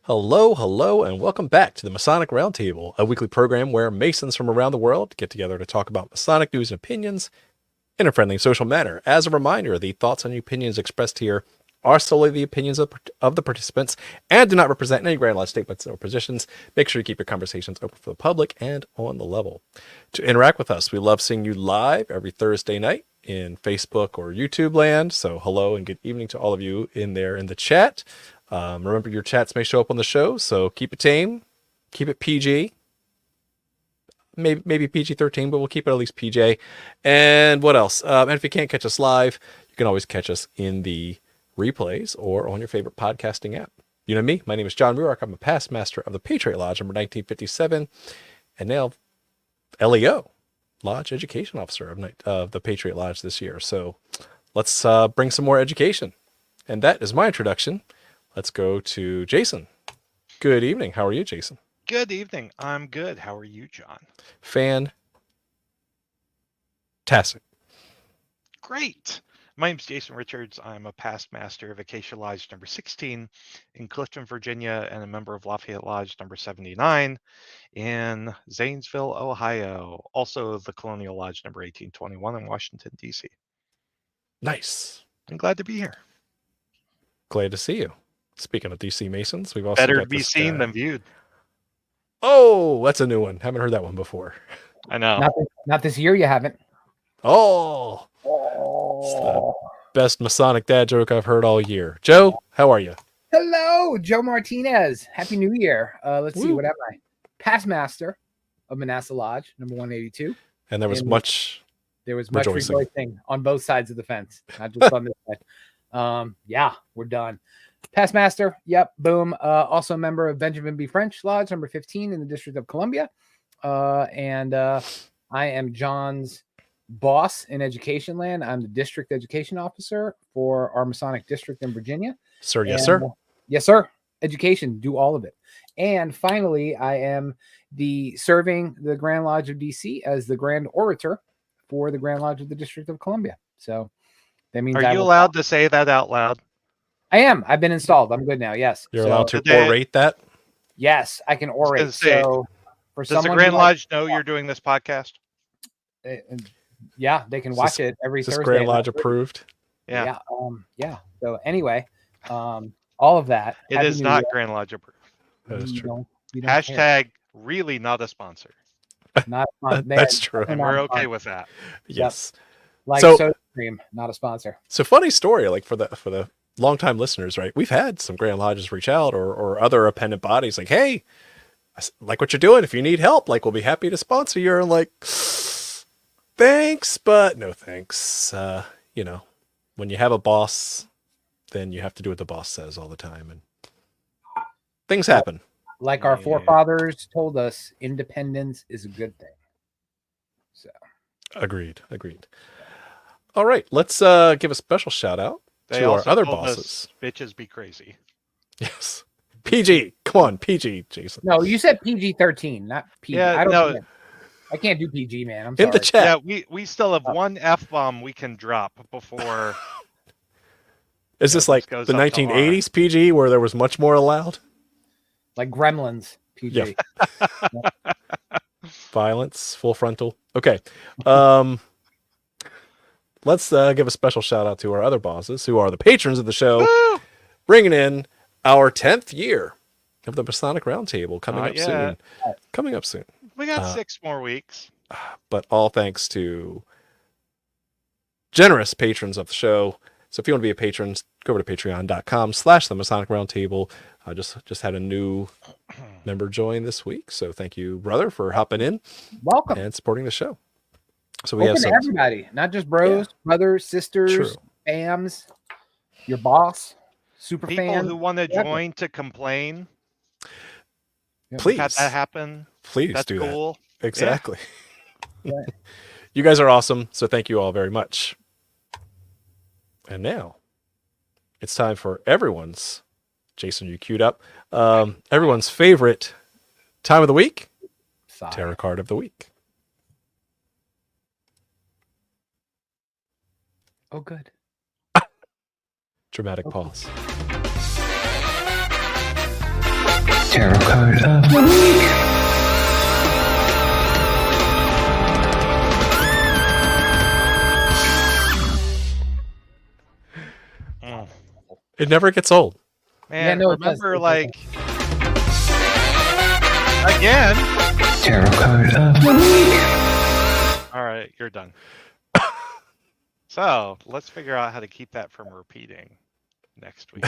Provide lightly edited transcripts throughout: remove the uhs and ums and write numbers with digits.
Hello, hello, and welcome back to the Masonic Roundtable, a weekly program where Masons from around the world get together to talk about Masonic news and opinions in a friendly and social manner. As a reminder, the thoughts and opinions expressed here are solely the opinions of the participants and do not represent any Grand Lodge statements or positions. Make sure you keep your conversations open for the public and on the level. To interact with us, we love seeing you live every Thursday night in Facebook or YouTube land. So hello and good evening to all of you in there in the chat. Remember, your chats may show up on the show, so keep it tame, keep it PG, maybe PG-13, but we'll keep it at least PJ. And what else? And if you can't catch us live, you can always catch us in the replays or on your favorite podcasting app. You know me, my name is John Ruark. I'm a past master of the Patriot Lodge, number 1957, and now LEO, Lodge Education Officer of the Patriot Lodge this year. So let's bring some more education. And that is my introduction. Let's go to Jason. Good evening. How are you, Jason? Good evening. I'm good. How are you, John? Fantastic. Great. My name's Jason Richards. I'm a past master of Acacia Lodge number 16 in Clifton, Virginia, and a member of Lafayette Lodge number 79 in Zanesville, Ohio. Also the Colonial Lodge number 1821 in Washington, D.C. Nice. I'm glad to be here. Glad to see you. Speaking of DC Masons, we've also Better got to be this seen guy. than viewed. Oh, that's a new one. Haven't heard that one before. I know. Not this year, you haven't. Oh, it's the best Masonic dad joke I've heard all year. Joe, how are you? Hello, Joe Martinez. Happy New Year. Let's see, Woo. what am I? Past master of Manasseh Lodge, number 182. And there was much rejoicing on both sides of the fence, not just on this side. Yeah, we're done. Past master, yep, boom. Also a member of Benjamin B. French Lodge, number 15 in the District of Columbia. And I am John's boss in education land. I'm the district education officer for our Masonic district in Virginia. Sir, yes, sir. Yes, sir. Education, do all of it. And finally, I am serving the Grand Lodge of DC as the Grand Orator for the Grand Lodge of the District of Columbia. So that means Are you allowed to say that out loud? I am. I've been installed. I'm good now. Yes. You're allowed to orate that? Yes, I can orate. So for does the Grand Lodge know you're doing this podcast? Yeah, they can watch it every Thursday. Is this Grand Lodge approved? Yeah. Yeah. So anyway, all of that. It is not Grand Lodge approved. That is true. Hashtag really not a sponsor. Not that's true. And we're okay with that. Yes. Yep. Like Soda Cream, not a sponsor. So funny story, like for the longtime listeners, right? We've had some Grand Lodges reach out or other appendant bodies like, hey, I like what you're doing. If you need help, like, we'll be happy to sponsor you. And like, thanks, but no thanks. You know, when you have a boss, then you have to do what the boss says all the time. And things happen. Like our forefathers told us, independence is a good thing. So Agreed. All right, let's give a special shout out to our other bosses. Bitches be crazy. Yes. PG. Come on, PG, Jason. No, you said PG-13, not PG. Yeah, I can't do PG, man. I'm sorry. In the chat. Yeah, we still have one F-bomb we can drop before. Is this like the 1980s PG where there was much more allowed? Like Gremlins PG. Yeah. Violence, full frontal. Okay. Let's give a special shout out to our other bosses who are the patrons of the show. Woo! Bringing in our 10th year of the Masonic Roundtable coming up soon. Coming up soon. We got 6 more weeks. But all thanks to generous patrons of the show. So if you want to be a patron, go over to patreon.com/the Masonic Roundtable. I just had a new member join this week. So thank you, brother, for hopping in. Welcome. And supporting the show. So we have to everybody, not just bros, brothers, sisters, fams, your boss, super people fan. Who want to join to complain. Please. Have that happen. Please That's do cool. That. Exactly. Yeah. You guys are awesome. So thank you all very much. And now it's time for everyone's, Jason, you queued up, everyone's favorite time of the week, tarot card of the week. Oh, good. Dramatic pause. Tarot card of the week. It never gets old. Man, no, it does. remember, It does. like, again. Tarot card of the week. All right, you're done. So let's figure out how to keep that from repeating next week.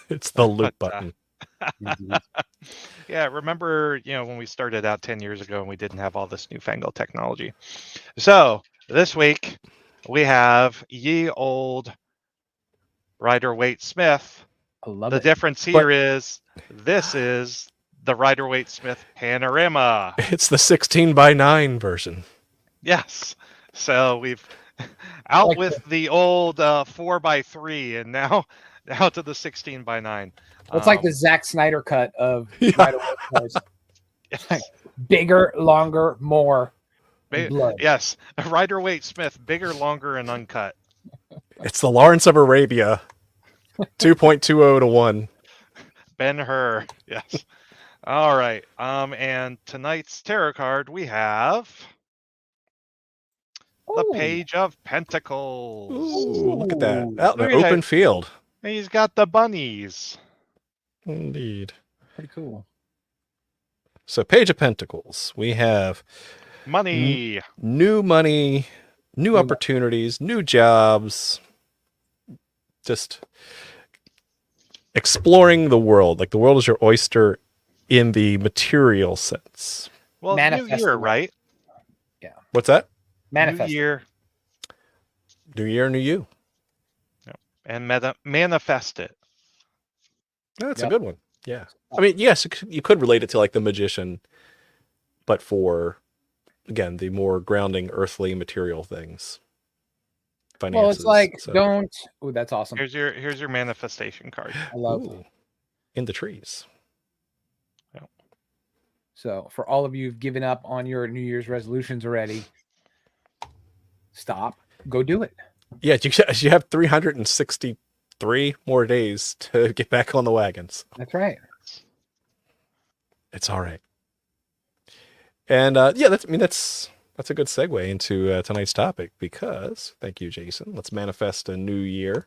It's the loop button. Yeah, remember, when we started out 10 years ago and we didn't have all this newfangled technology. So this week we have ye old Rider-Waite Smith. I love The it. difference here is this is the Rider-Waite Smith panorama. It's the 16:9 version. Yes. So we've out Like with the old 4x3 and now to the 16:9. It's like the Zack Snyder cut of Yeah. Rider-Waite cars. Yes. Bigger, longer, more. and blood. Yes, Rider-Waite Smith, bigger, longer, and uncut. It's the Lawrence of Arabia. 2.20 to 1. Ben-Hur. Yes. All right. And tonight's tarot card we have the Ooh. Page of Pentacles. Ooh, look at that. Ooh. Out in Look the at that. open field. He's got the bunnies. Indeed. Pretty cool. So, Page of Pentacles. We have Money. new money, new opportunities, new jobs. Just exploring the world. Like the world is your oyster in the material sense. Well, New Manifesting Year, it. right? What's that? Manifest. New Year New year, new you. and manifest it. That's Yep. a good one. Yeah. I mean, yes, you could relate it to like the magician, but for, again, the more grounding, earthly, material things. Finances. Well, it's like so- don't. Oh, that's awesome. Here's your manifestation card. I love. Ooh, in the trees. So for all of you who've given up on your New Year's resolutions already, stop. Go do it. Yeah, you have 363 more days to get back on the wagons. That's right. It's all right. And yeah, that's a good segue into tonight's topic because, thank you, Jason. Let's manifest a new year.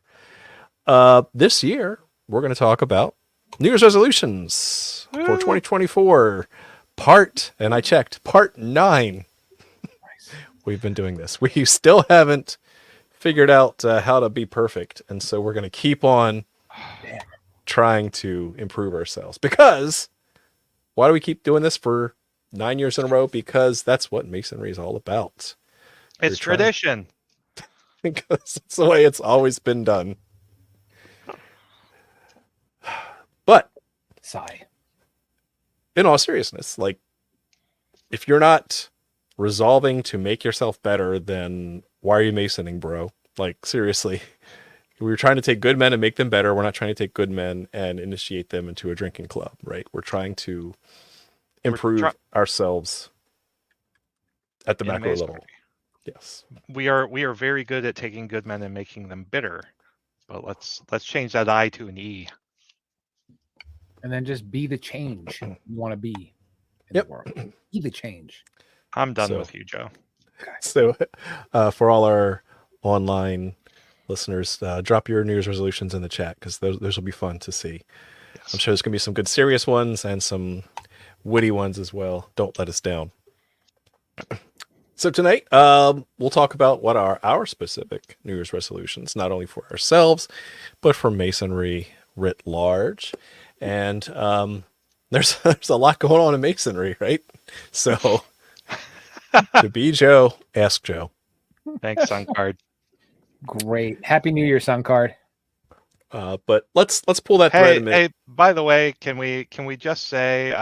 This year, we're going to talk about New Year's resolutions for 2024. And I checked, part 9. We've been doing this. We still haven't figured out how to be perfect. And so we're going to keep on trying to improve ourselves. Because why do we keep doing this for 9 years in a row? Because that's what Masonry is all about. It's tradition. Because it's the way it's always been done. But Sigh. in all seriousness, like, if you're not resolving to make yourself better, then why are you Masoning, bro? Like, seriously. We're trying to take good men and make them better. We're not trying to take good men and initiate them into a drinking club, right? We're trying to improve ourselves at the In macro Masonry. level. Yes. We are very good at taking good men and making them bitter. But let's change that I to an E. And then just be the change you want to be in Yep. the world. Be the change. I'm done So- with you, Joe. So for all our online listeners, drop your New Year's resolutions in the chat because those will be fun to see. Yes. I'm sure there's going to be some good serious ones and some witty ones as well. Don't let us down. So tonight, we'll talk about what are our specific New Year's resolutions, not only for ourselves, but for Masonry writ large. And there's a lot going on in Masonry, right? So to be Joe, ask Joe. Thanks, Sun Card. Great. Happy New Year, Sun Card. But let's pull that thread a minute. Hey, by the way, can we just say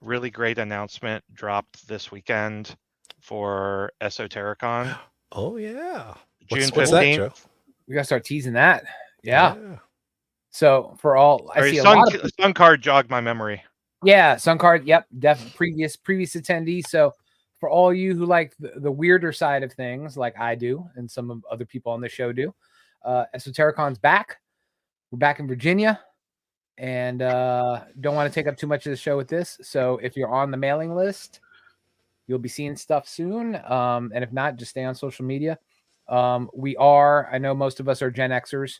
really great announcement dropped this weekend for Esotericon. Oh yeah. June What's that, 15th. Joe? We gotta start teasing that. Yeah. So for all, I Sorry, see a lot of Sun Card jogged my memory. yeah, Sun Card. Yep, previous attendees. So for all you who like the weirder side of things, like I do, and some of other people on the show do, Esotericon's back. We're back in Virginia, and don't want to take up too much of the show with this. So if you're on the mailing list, you'll be seeing stuff soon. And if not, just stay on social media. I know most of us are Gen Xers.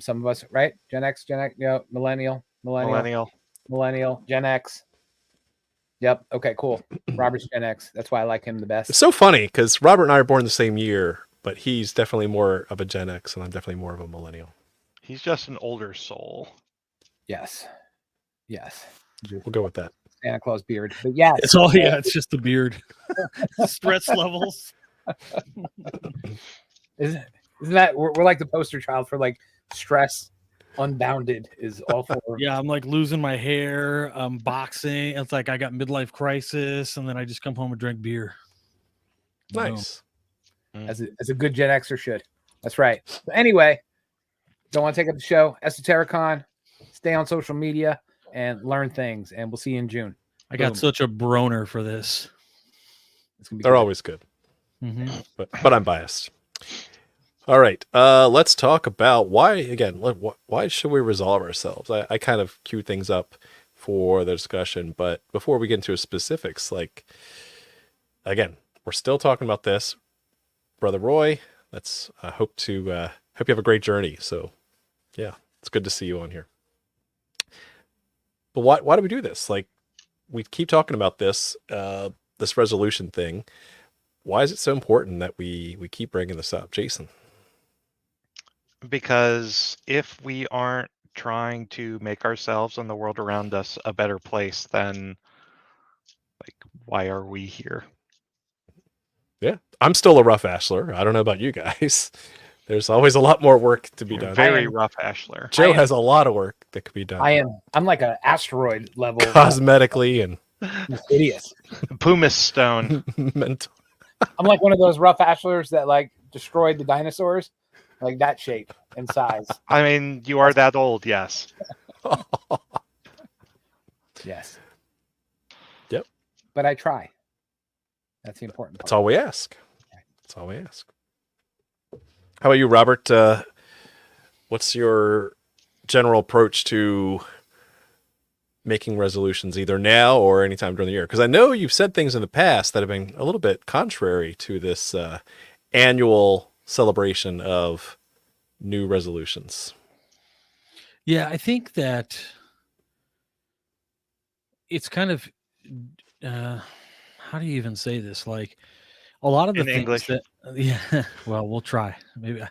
Some of us, right? Gen X, millennial, Gen X. Yep. Okay, cool. Robert's Gen X. That's why I like him the best. It's so funny because Robert and I are born the same year, but he's definitely more of a Gen X and I'm definitely more of a millennial. He's just an older soul. Yes. We'll go with that. Santa Claus beard. But yeah. It's just the beard. Stress levels. Isn't that we're like the poster child for like stress unbounded is all for Yeah, I'm like losing my hair. I'm boxing. It's like I got midlife crisis, and then I just come home and drink beer. Nice. As a good Gen Xer should. That's right. So anyway, don't want to take up the show. Esotericon, stay on social media and learn things, and we'll see you in June. I got such a broner for this. It's gonna be They're good. always good, Mm-hmm. but I'm biased. All right, let's talk about why should we resolve ourselves? I kind of queue things up for the discussion, but before we get into specifics, like, again, we're still talking about this. Brother Roy, I hope you have a great journey. So yeah, it's good to see you on here. But why do we do this? Like, we keep talking about this resolution thing. Why is it so important that we keep bringing this up, Jason? Because if we aren't trying to make ourselves and the world around us a better place, then like, why are we here? Yeah, I'm still a rough ashler. I don't know about you guys. There's always a lot more work to be done. Very rough ashler. Joe has a lot of work that could be done. I'm like an asteroid level cosmetically and hideous. Pumice stone. mental. I'm like one of those rough ashlers that like destroyed the dinosaurs, like that shape and size. I mean, you are that old, yes. Yes. Yep. But I try. That's the important part. That's all we ask. That's all we ask. How about you, Robert? What's your general approach to making resolutions either now or anytime during the year? Because I know you've said things in the past that have been a little bit contrary to this annual celebration of new resolutions. Yeah, I think that it's kind of how do you even say this? Like a lot of the In things English. that well, we'll try. Maybe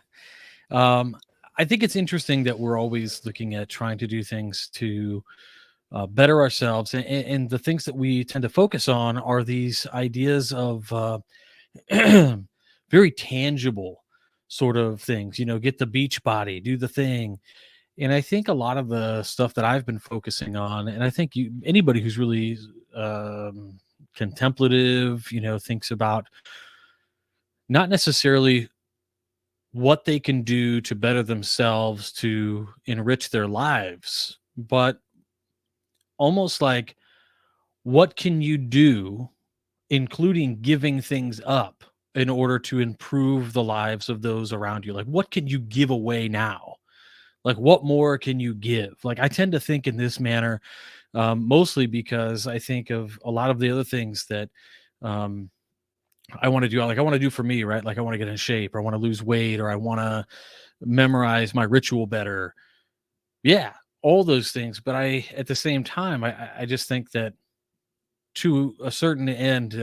I think it's interesting that we're always looking at trying to do things to better ourselves, and the things that we tend to focus on are these ideas of very tangible sort of things. Get the beach body, do the thing. And I think a lot of the stuff that I've been focusing on, and I think anybody who's really contemplative, thinks about not necessarily what they can do to better themselves to enrich their lives, but almost like what can you do, including giving things up in order to improve the lives of those around you. Like, what can you give away now? Like, what more can you give? Like, I tend to think in this manner, mostly because I think of a lot of the other things that I want to do. Like, I want to do for me, right? Like, I want to get in shape, or I want to lose weight, or I want to memorize my ritual better. Yeah, all those things. But at the same time, I just think that to a certain end,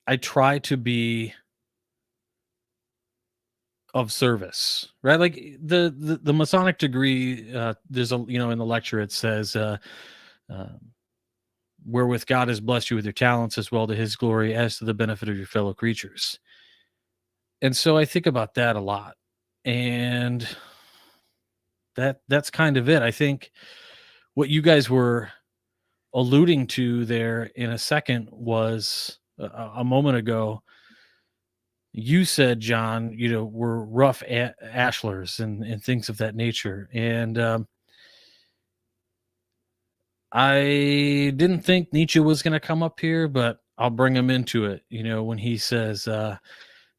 I try to be of service, right? Like the Masonic degree, there's in the lecture, it says, wherewith God has blessed you with your talents as well to his glory as to the benefit of your fellow creatures. And so I think about that a lot. And that's kind of it. I think what you guys were alluding to there in a second was a moment ago. You said, John, we're rough ashlers and things of that nature. And I didn't think Nietzsche was going to come up here, but I'll bring him into it. When he says,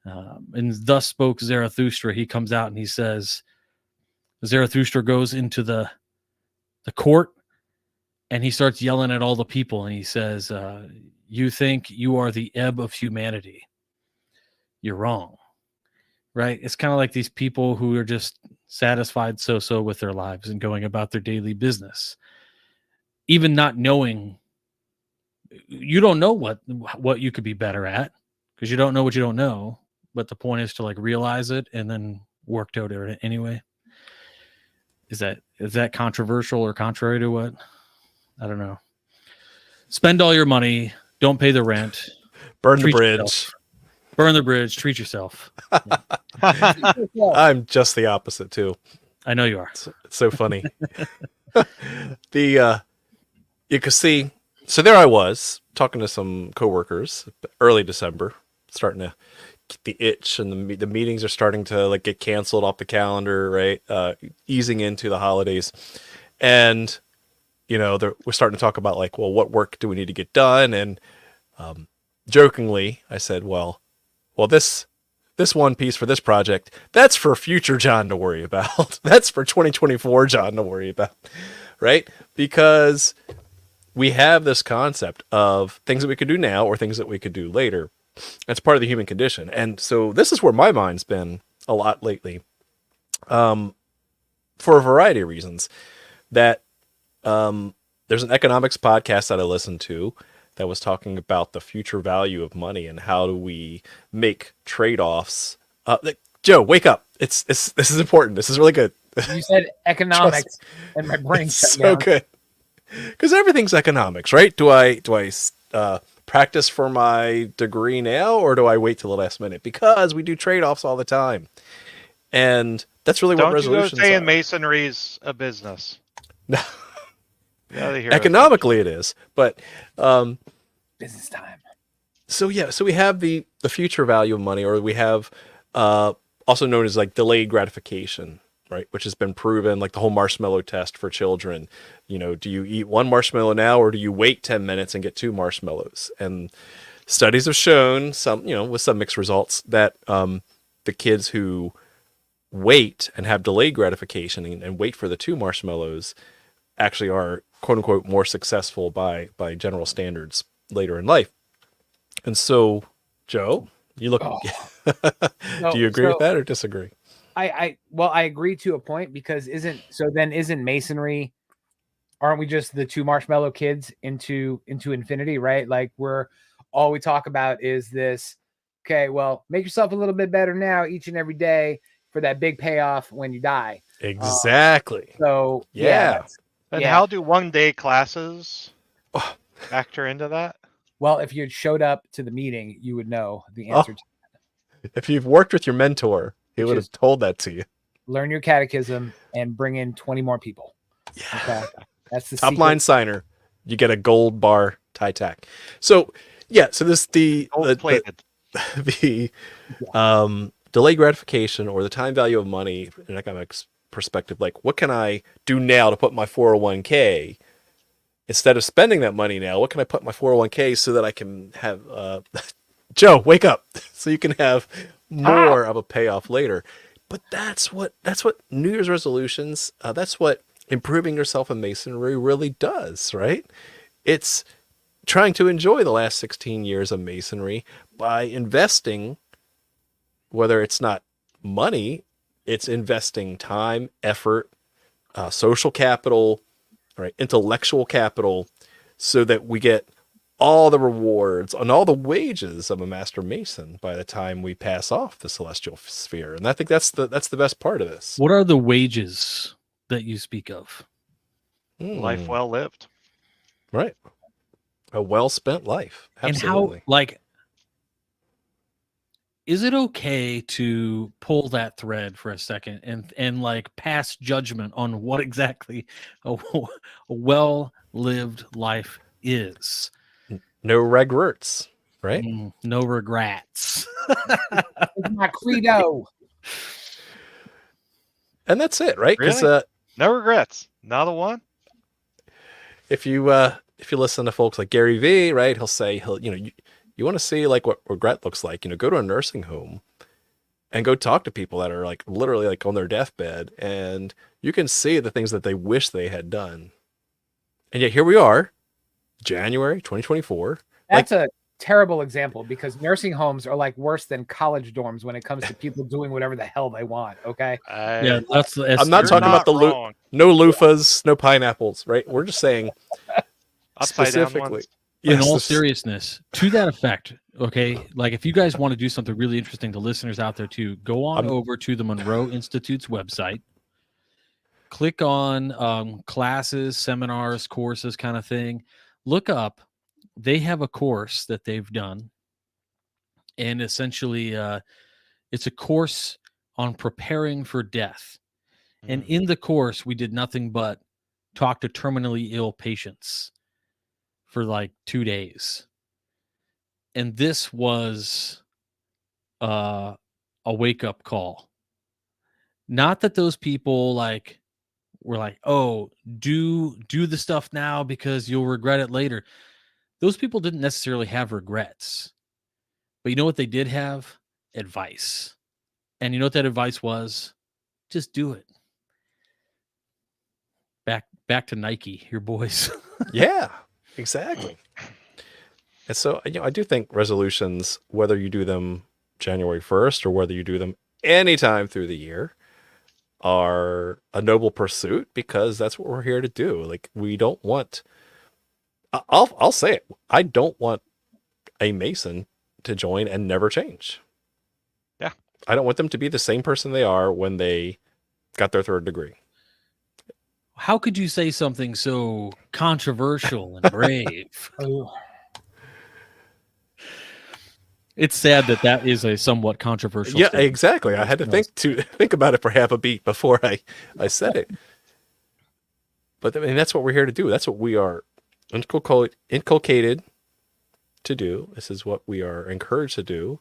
And thus spoke Zarathustra. He comes out and he says, Zarathustra goes into the court and he starts yelling at all the people. And he says, you think you are the ebb of humanity. You're wrong. Right? It's kind of like these people who are just satisfied so with their lives and going about their daily business, even not knowing. You don't know what you could be better at because you don't know what you don't know. But the point is to like realize it and then work toward it anyway. Is that controversial or contrary to what? I don't know. Spend all your money. Don't pay the rent. Burn the Treat bridge. yourself. Burn the bridge. Treat yourself. I'm just the opposite too. I know you are. It's so funny. You could see. So there I was talking to some coworkers early December, starting to get the itch, and the meetings are starting to like get canceled off the calendar, right? Easing into the holidays, and we're starting to talk about like, well, what work do we need to get done? And jokingly, I said, well, this one piece for this project, that's for future John to worry about. That's for 2024 John to worry about, right? Because we have this concept of things that we could do now or things that we could do later. That's part of the human condition. And so this is where my mind's been a lot lately, for a variety of reasons. That there's an economics podcast that I listened to that was talking about the future value of money and how do we make trade-offs. Joe, wake up. This is important. This is really good. You said economics and my brain shut so down. Good. Because everything's economics, right? Do I practice for my degree now, or do I wait till the last minute? Because we do trade-offs all the time. And that's really what resolutions Don't you go saying are. masonry's a business? No. Economically it is, but Business time. so we have the future value of money, or we have also known as like delayed gratification, right? Which has been proven, like the whole marshmallow test for children. Do you eat one marshmallow now, or do you wait 10 minutes and get 2 marshmallows? And studies have shown some, with some mixed results, that the kids who wait and have delayed gratification and wait for the 2 marshmallows actually are quote unquote more successful by general standards later in life. And so, Joe, you look. Do you agree with that or disagree? I agree to a point, because isn't masonry, aren't we just the 2 marshmallow kids into infinity, right? Like all we talk about is this, okay, well, make yourself a little bit better now each and every day for that big payoff when you die. Exactly. So yeah. And how do one-day classes factor into that? Well, if you had showed up to the meeting, you would know the answer to that. If you've worked with your mentor, he would have told that to you. Learn your catechism and bring in 20 more people. Yeah. Okay. That's the top secret. line signer. You get a gold bar tie tack. So this the delayed gratification, or the time value of money in an economics perspective. Like, what can I do now to put my 401k instead of spending that money now? What can I put in my 401k so that I can have Joe, wake up, so you can have more of a payoff later. But that's what New Year's resolutions, that's what improving yourself in masonry really does, right? It's trying to enjoy the last 16 years of masonry by investing, whether it's not money, it's investing time, effort, social capital, right, intellectual capital, so that we get all the rewards and all the wages of a master mason by the time we pass off the celestial sphere. And I think that's the best part of this. What are the wages that you speak of? Life well lived. Right. A well-spent life. Absolutely. And how, is it okay to pull that thread for a second and like pass judgment on what exactly a well-lived life is? No regrets, right? No regrets. It's my credo. And that's it, right? Because Really? No regrets. Not a one. if you listen to folks like Gary Vee, right, he'll say you want to see like what regret looks like, go to a nursing home and go talk to people that are like literally like on their deathbed, and you can see the things that they wish they had done. And yet here we are, January 2024. That's a terrible example because nursing homes are like worse than college dorms when it comes to people doing whatever the hell they want. Okay. Yeah, I'm not talking about the wrong. no loofahs, no pineapples, right? We're just saying Upside down specifically. ones. In all Yes. seriousness, to that effect, okay, like if you guys want to do something really interesting to listeners out there too, go on over to the Monroe Institute's website, click on classes, seminars, courses, kind of thing. Look up, they have a course that they've done, and essentially it's a course on preparing for death. And in the course, we did nothing but talk to terminally ill patients for like 2 days. And this was a wake-up call. Not that those people like were like, oh, do the stuff now because you'll regret it later. Those people didn't necessarily have regrets. But you know what they did have? Advice. And you know what that advice was? Just do it. Back to Nike, your boys. Yeah, exactly. And so, I do think resolutions, whether you do them January 1st or whether you do them anytime through the year, are a noble pursuit because that's what we're here to do. Like, we don't want, I'll say it, I don't want a Mason to join and never change. Yeah. I don't want them to be the same person they are when they got their 3rd degree. How could you say something so controversial and brave? It's sad that is a somewhat controversial Yeah, statement. exactly. I had to think about it for half a beat before I said it. But I mean, that's what we're here to do. That's what we are inculcated to do. This is what we are encouraged to do.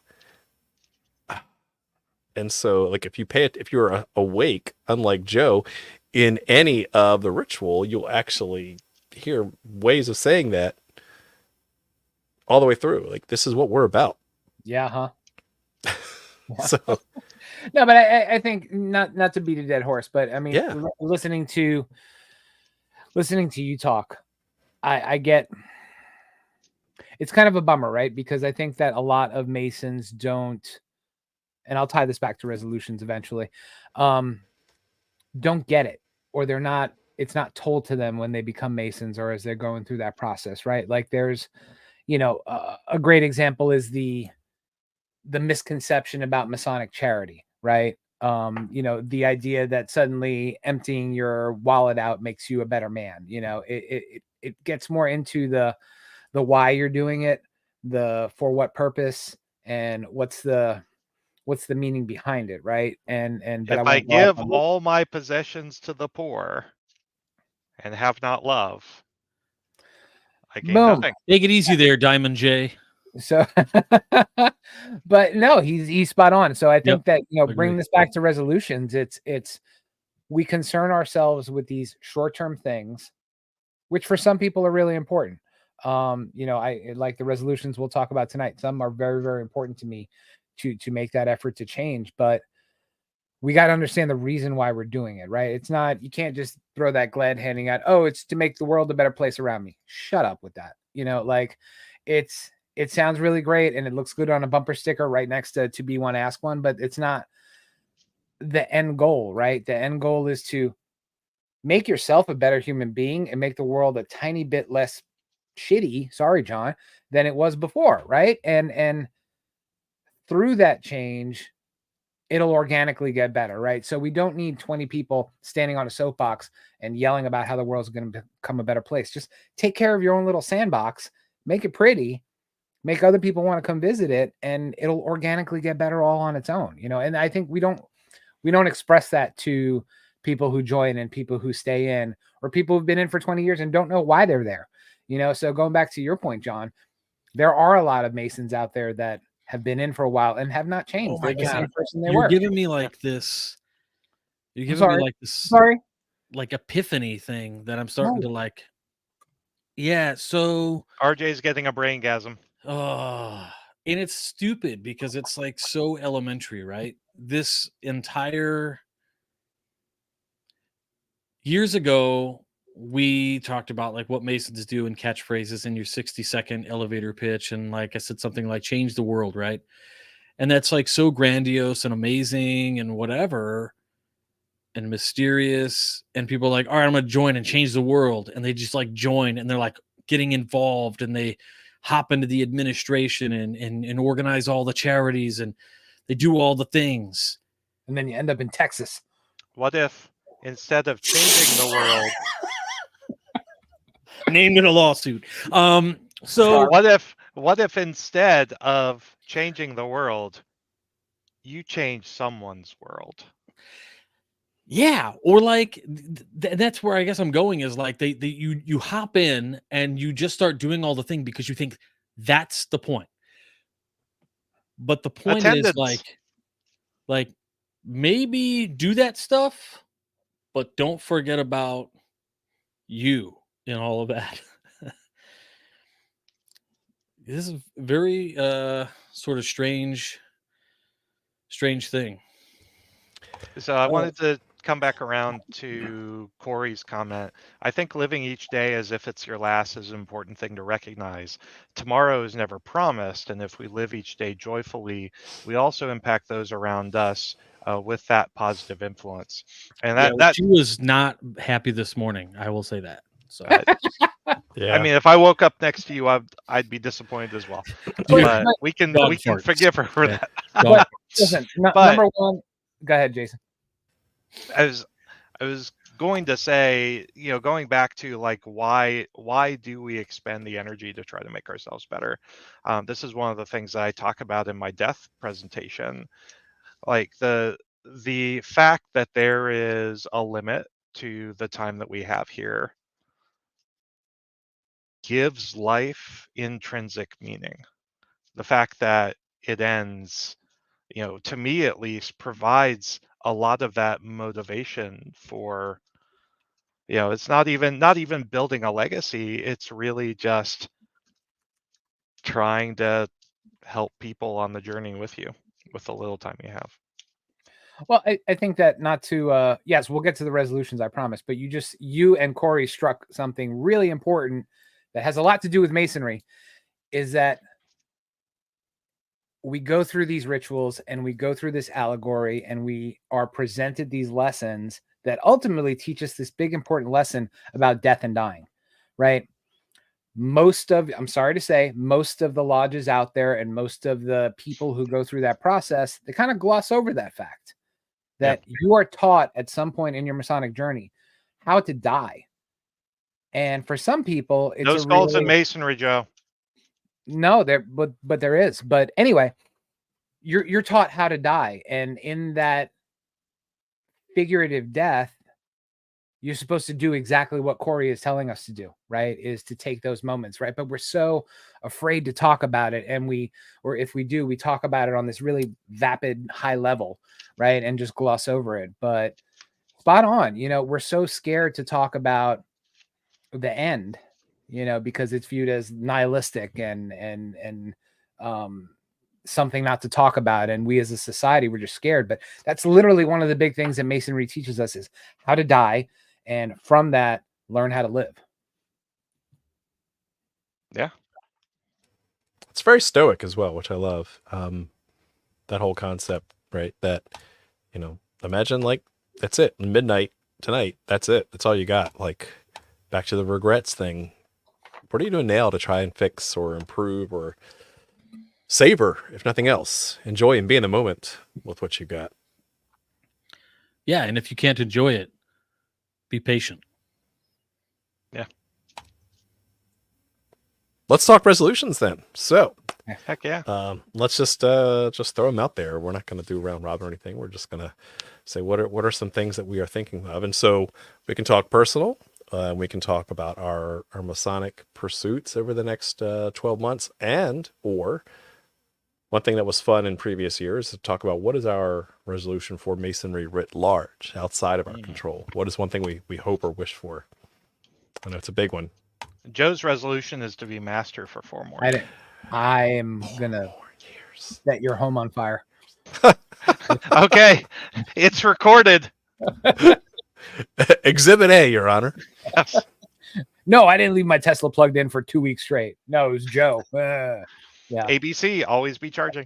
And so, like, if you're awake, unlike Joe, in any of the ritual, you'll actually hear ways of saying that all the way through. Like, this is what we're about. Yeah, huh? So no, but I think not to beat a dead horse, but I mean, yeah. listening to you talk, I get it's kind of a bummer, right? Because I think that a lot of Masons don't, and I'll tie this back to resolutions eventually, don't get it, or it's not told to them when they become Masons or as they're going through that process, right? Like there's, a great example is the misconception about Masonic charity, right? The idea that suddenly emptying your wallet out makes you a better man. It gets more into the why you're doing it, the for what purpose, and what's the meaning behind it, right? But if I give all my possessions to the poor and have not love, I gain nothing. Take it easy there, Diamond J. So, but no, he's spot on. So I think that, bring this back to resolutions. It's we concern ourselves with these short-term things, which for some people are really important. I like the resolutions we'll talk about tonight. Some are very, very important to me to make that effort to change, but we got to understand the reason why we're doing it, right? It's not, you can't just throw that glad handing out, oh, it's to make the world a better place around me. Shut up with that. It sounds really great and it looks good on a bumper sticker right next to be one, ask one, but it's not the end goal, right? The end goal is to make yourself a better human being and make the world a tiny bit less shitty, sorry, John, than it was before, right? And through that change, it'll organically get better, right? So we don't need 20 people standing on a soapbox and yelling about how the world's going to become a better place. Just take care of your own little sandbox, make it pretty, make other people want to come visit it, and it'll organically get better all on its own, And I think we don't express that to people who join and people who stay in, or people who've been in for 20 years and don't know why they're there, So going back to your point, John, there are a lot of Masons out there that have been in for a while and have not changed. Oh my They're the same God. person they You're were. giving me like this. You're giving me like this. Sorry. Like epiphany thing that I'm starting to like. Yeah. So RJ's getting a braingasm. Oh, And it's stupid because it's like so elementary, right? This entire years ago, we talked about like what Masons do and catchphrases in your 60-second elevator pitch. And like I said, something like change the world, right? And that's like so grandiose and amazing and whatever and mysterious. And people are like, all right, I'm going to join and change the world. And they just like join and they're like getting involved and they hop into the administration and organize all the charities and they do all the things. And then you end up in Texas. What if instead of changing the world, named in a lawsuit? So what if instead of changing the world, you change someone's world? yeah, or like that's where I guess I'm going is like you hop in and you just start doing all the thing because you think that's the point. But the point is Attendance. like maybe do that stuff, but don't forget about you and all of that. This is a very sort of strange thing. So I wanted to come back around to Corey's comment. I think living each day as if it's your last is an important thing to recognize. Tomorrow is never promised, and if we live each day joyfully, we also impact those around us with that positive influence. And that she was not happy this morning. I will say that. So Yeah. I mean, if I woke up next to you, I'd be disappointed as well. But we can farts. forgive her for that. But listen, number one, go ahead, Jason. I was going to say, going back to like why do we expend the energy to try to make ourselves better? This is one of the things that I talk about in my death presentation. Like the fact that there is a limit to the time that we have here gives life intrinsic meaning. The fact that it ends, to me at least, provides a lot of that motivation for, it's not even building a legacy. It's really just trying to help people on the journey with you with the little time you have. Well, I think that not to, yes, we'll get to the resolutions, I promise, but you and Corey struck something really important that has a lot to do with Masonry, is that we go through these rituals and we go through this allegory and we are presented these lessons that ultimately teach us this big important lesson about death and dying, right? I'm sorry to say, most of the lodges out there and most of the people who go through that process, they kind of gloss over that fact that you are taught at some point in your Masonic journey how to die. And for some people, it's no skulls in Masonry, Joe. No, but there is. But anyway, you're taught how to die, and in that figurative death, you're supposed to do exactly what Corey is telling us to do, right? Is to take those moments, right? But we're so afraid to talk about it, and if we do, we talk about it on this really vapid high level, right? And just gloss over it. But spot on, we're so scared to talk about the end, because it's viewed as nihilistic and something not to talk about. And we as a society, we're just scared. But that's literally one of the big things that Masonry teaches us is how to die. And from that, learn how to live. Yeah. It's very stoic as well, which I love. That whole concept, right? That, imagine like, that's it. Midnight tonight. That's it. That's all you got. Like, back to the regrets thing. What are you doing now to try and fix or improve or savor, if nothing else? Enjoy and be in the moment with what you got. Yeah, and if you can't enjoy it, be patient. Yeah. Let's talk resolutions then. So, heck yeah. Let's just throw them out there. We're not going to do round robin or anything. We're just going to say what are some things that we are thinking of, and so we can talk personal. We can talk about our Masonic pursuits over the next 12 months, or one thing that was fun in previous years is to talk about what is our resolution for Masonry writ large, outside of our control. What is one thing we hope or wish for? I know it's a big one. Joe's resolution is to be master for 4 more. I am gonna Set your home on fire. Okay, it's recorded. Exhibit A, Your Honor. Yes. No, I didn't leave my Tesla plugged in for 2 weeks straight. No, it was Joe. Yeah. ABC, always be charging.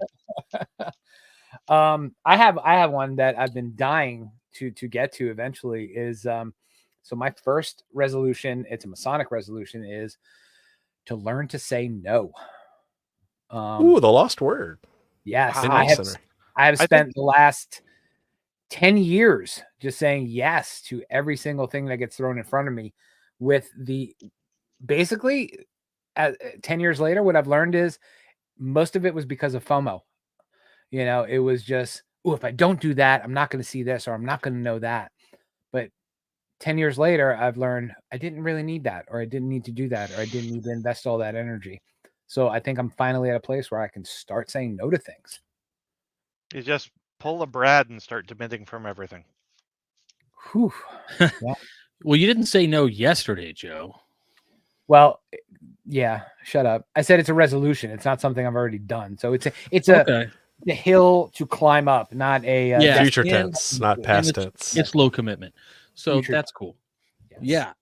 I have one that I've been dying to get to eventually is so my first resolution, it's a Masonic resolution, is to learn to say no. Ooh, the lost word. Yes, Wow. I have spent the last 10 years just saying yes to every single thing that gets thrown in front of me with the basically 10 years later, what I've learned is most of it was because of FOMO. You know, it was just, oh, if I don't do that, I'm not going to see this or I'm not going to know that. But 10 years later, I've learned I didn't really need that, or I didn't need to do that, or I didn't need to invest all that energy. So I think I'm finally at a place where I can start saying no to things. You just pull a Brad and start demanding from everything. Whew. Well, you didn't say no yesterday, Joe. Well, yeah, shut up. I said it's a resolution. It's not something I've already done. So it's Okay. the hill to climb up, not a Yeah. Future destination. tense, not past tense. It's low commitment. So Future that's cool. Yes. Yeah.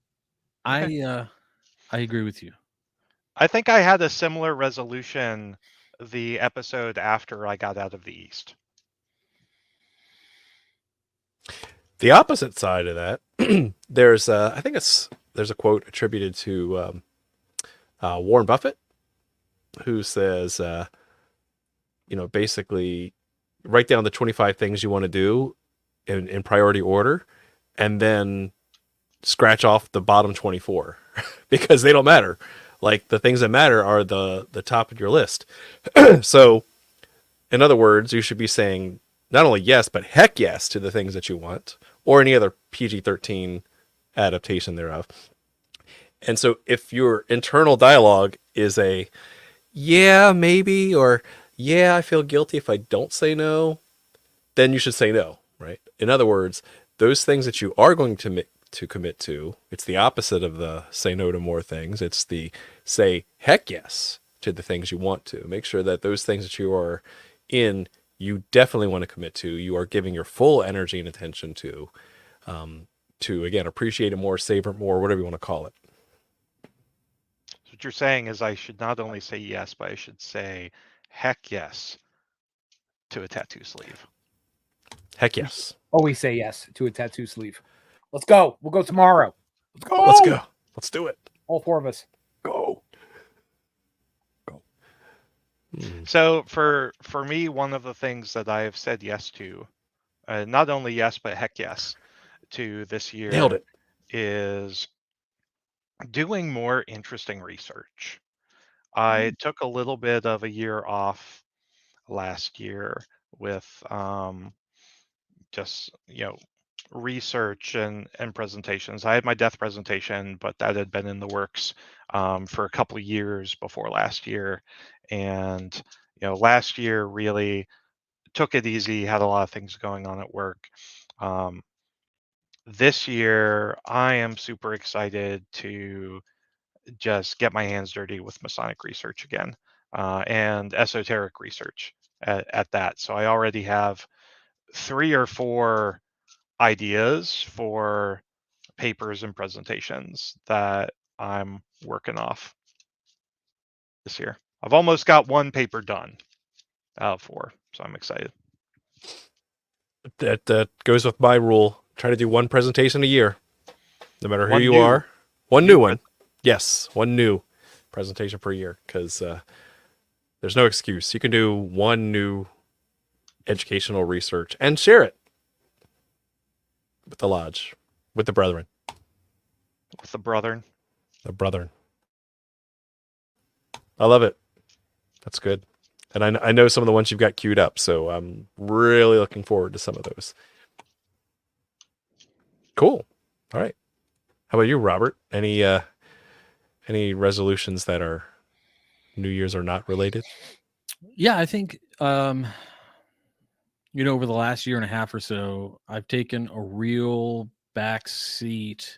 Okay. I agree with you. I think I had a similar resolution the episode after I got out of the East. The opposite side of that, there's there's a quote attributed to Warren Buffett, who says, basically write down the 25 things you want to do in priority order, and then scratch off the bottom 24 because they don't matter. Like, the things that matter are the top of your list. So, in other words, you should be saying not only yes, but heck yes to the things that you want, or any other PG-13 adaptation thereof. And so if your internal dialogue is a yeah, maybe, or yeah, I feel guilty if I don't say no, then you should say no, right? In other words, those things that you are going to commit to, it's the opposite of the say no to more things. It's the say heck yes to the things you want to. Make sure that those things that you are in, you definitely want to commit to, you are giving your full energy and attention to again, appreciate it more, savor it more, whatever you want to call it. So what you're saying is I should not only say yes, but I should say heck yes to a tattoo sleeve. Heck yes. Always say yes to a tattoo sleeve. Let's go. We'll go tomorrow. Let's go. Let's go. Let's do it. All 4 of us. Go. So for me, one of the things that I have said yes to, not only yes, but heck yes to this year, Nailed it, is doing more interesting research. I took a little bit of a year off last year with just research and presentations. I had my death presentation, but that had been in the works for a couple of years before last year. And last year really took it easy, had a lot of things going on at work. This year, I am super excited to just get my hands dirty with Masonic research again, and esoteric research at that. So I already have 3 or 4 ideas for papers and presentations that I'm working off this year. I've almost got 1 paper done out of 4, so I'm excited. That goes with my rule. Try to do 1 presentation a year, no matter who One you new- are. One new one. Yes, 1 new presentation per year, because there's no excuse. You can do 1 new educational research and share it with the lodge, with the brethren. With the brethren. The brethren. I love it. That's good. And I know some of the ones you've got queued up, so I'm really looking forward to some of those. Cool. All right. How about you, Robert? Any resolutions that are New Year's or not related? Yeah, I think over the last year and a half or so, I've taken a real back seat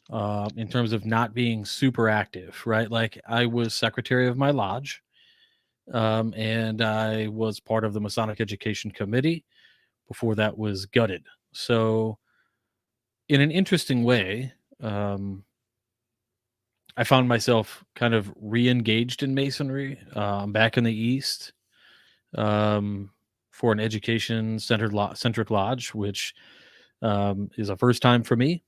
in terms of not being super active, right? Like, I was secretary of my lodge, and I was part of the Masonic Education Committee before that was gutted. So, in an interesting way, I found myself kind of re-engaged in Masonry back in the East for an education centric lodge, which is a first time for me.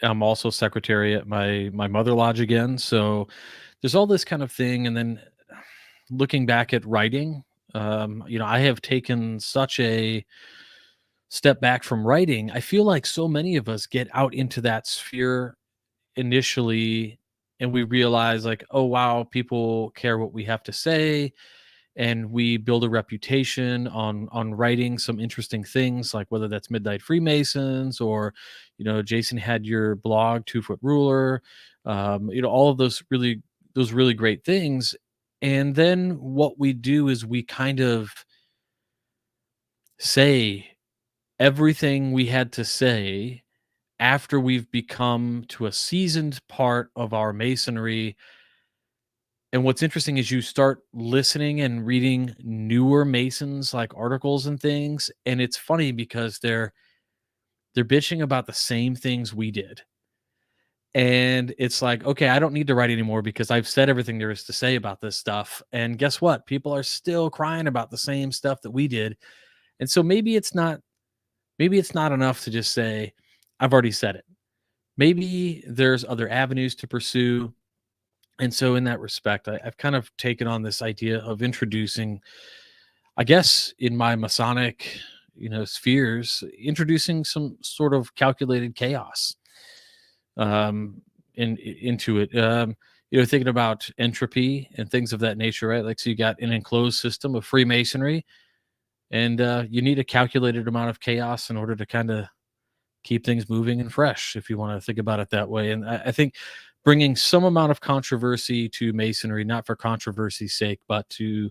I'm also secretary at my mother lodge again, so there's all this kind of thing. And then looking back at writing, I have taken such a step back from writing. I feel like so many of us get out into that sphere initially and we realize like, oh wow, people care what we have to say, and we build a reputation on writing some interesting things, like whether that's Midnight Freemasons or Jason had your blog 2 Foot Ruler, all of those really great things. And then what we do is we kind of say everything we had to say after we've become to a seasoned part of our Masonry. And what's interesting is you start listening and reading newer Masons like articles and things, and it's funny because they're bitching about the same things we did. And it's like, okay, I don't need to write anymore because I've said everything there is to say about this stuff. And guess what? People are still crying about the same stuff that we did. And so maybe it's not enough to just say, I've already said it. Maybe there's other avenues to pursue. And so in that respect, I've kind of taken on this idea of introducing, I guess, in my Masonic, spheres, introducing some sort of calculated chaos into it. Thinking about entropy and things of that nature, right? Like, so you got an enclosed system of Freemasonry, and you need a calculated amount of chaos in order to kind of keep things moving and fresh, if you want to think about it that way. And I think bringing some amount of controversy to Masonry, not for controversy's sake, but to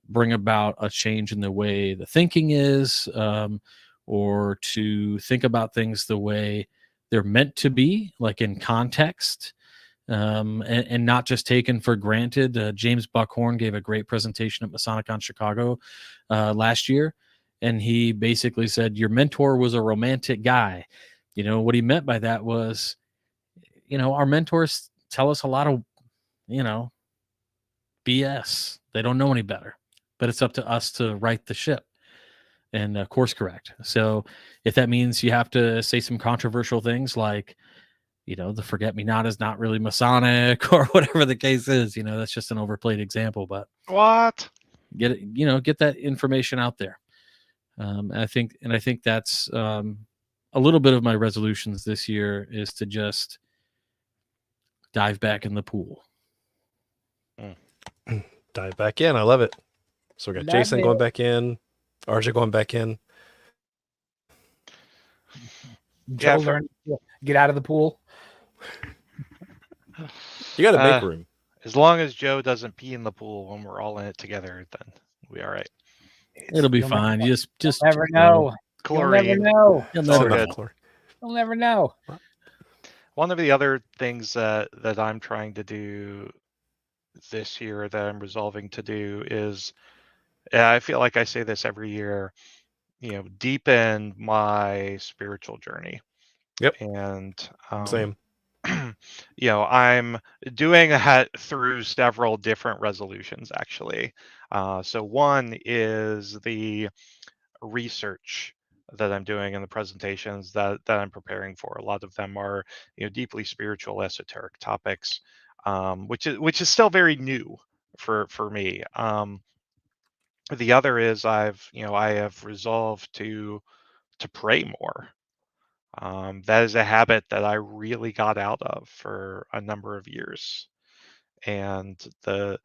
bring about a change in the way the thinking is, or to think about things the way they're meant to be, like in context, and not just taken for granted. James Buckhorn gave a great presentation at Masonicon Chicago last year, and he basically said, your mentor was a romantic guy. What he meant by that was, our mentors tell us a lot of, BS. They don't know any better, but it's up to us to right the ship and course correct. So if that means you have to say some controversial things like, the forget me not is not really Masonic or whatever the case is, that's just an overplayed example, but What? get it, get that information out there. And I think that's a little bit of my resolutions this year is to just dive back in the pool. Dive back in. I love it. So we got Jason going back in, RJ going back in. Joe learned to get out of the pool. You got to make room. As long as Joe doesn't pee in the pool when we're all in it together, then we'll be all right. It'll be fine. Just never know. Chlorine. You'll never know. You'll never know. One of the other things that I'm trying to do this year, that I'm resolving to do, is, I feel like I say this every year, deepen my spiritual journey. Yep. And same. I'm doing that through several different resolutions, actually. So one is the research that I'm doing in the presentations that I'm preparing for. A lot of them are, deeply spiritual, esoteric topics, which is still very new for me. The other is I have resolved to pray more. That is a habit that I really got out of for a number of years. And the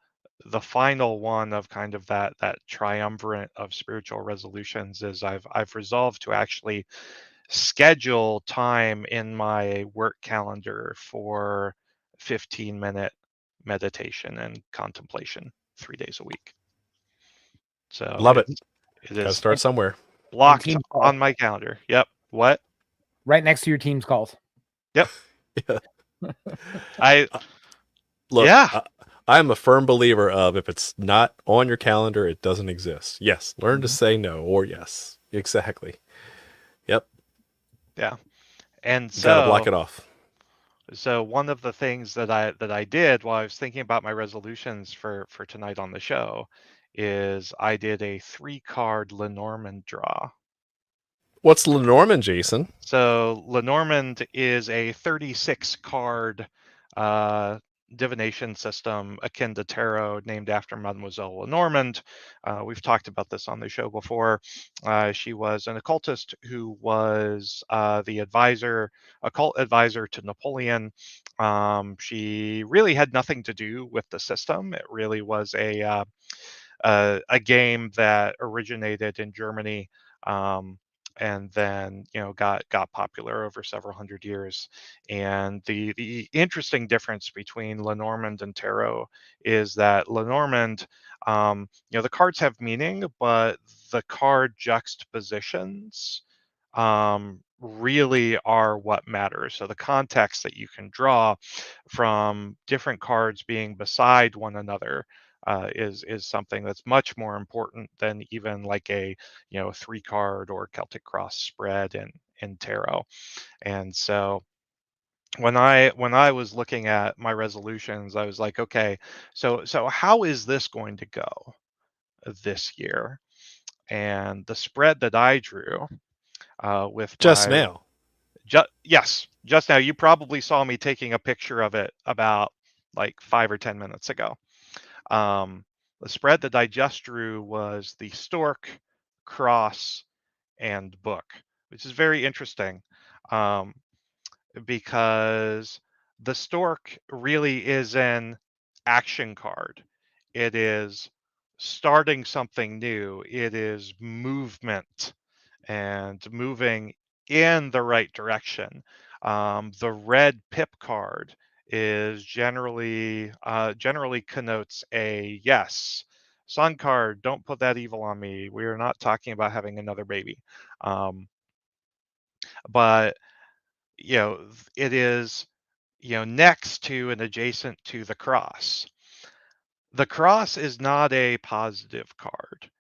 final one of kind of that triumvirate of spiritual resolutions is I've resolved to actually schedule time in my work calendar for 15-minute meditation and contemplation 3 days a week. So love it. It Gotta is start somewhere. blocked on my calendar. Yep. What? Right next to your team's calls. Yep. Yeah. I look. yeah. I'm a firm believer of if it's not on your calendar, it doesn't exist. Yes, learn to Mhm. say no or yes. Exactly. Yep. Yeah. And You got to block so, it off. one of the things that I did while I was thinking about my resolutions for tonight on the show is I did a 3-card Lenormand draw. What's Lenormand, Jason? So Lenormand is a 36 card divination system akin to tarot, named after Mademoiselle Lenormand. We've talked about this on the show before. She was an occultist who was the occult advisor to Napoleon. She really had nothing to do with the system. It really was a game that originated in Germany, and then got popular over several hundred years. And the interesting difference between Lenormand and tarot is that Lenormand, the cards have meaning, but the card juxtapositions really are what matters. So the context that you can draw from different cards being beside one another is something that's much more important than even like a 3-card or Celtic cross spread in tarot. And so when I was looking at my resolutions, I was like, okay, so how is this going to go this year? And the spread that I drew with Just my now. yes, just now, you probably saw me taking a picture of it about like 5 or 10 minutes ago. Um, the spread that I just drew was the stork, cross, and book, which is very interesting, um, because the stork really is an action card. It is starting something new. It is movement and moving in the right direction. The red pip card is generally connotes a yes. Sun card, don't put that evil on me. We are not talking about having another baby. But it is next to and adjacent to the cross. The cross is not a positive card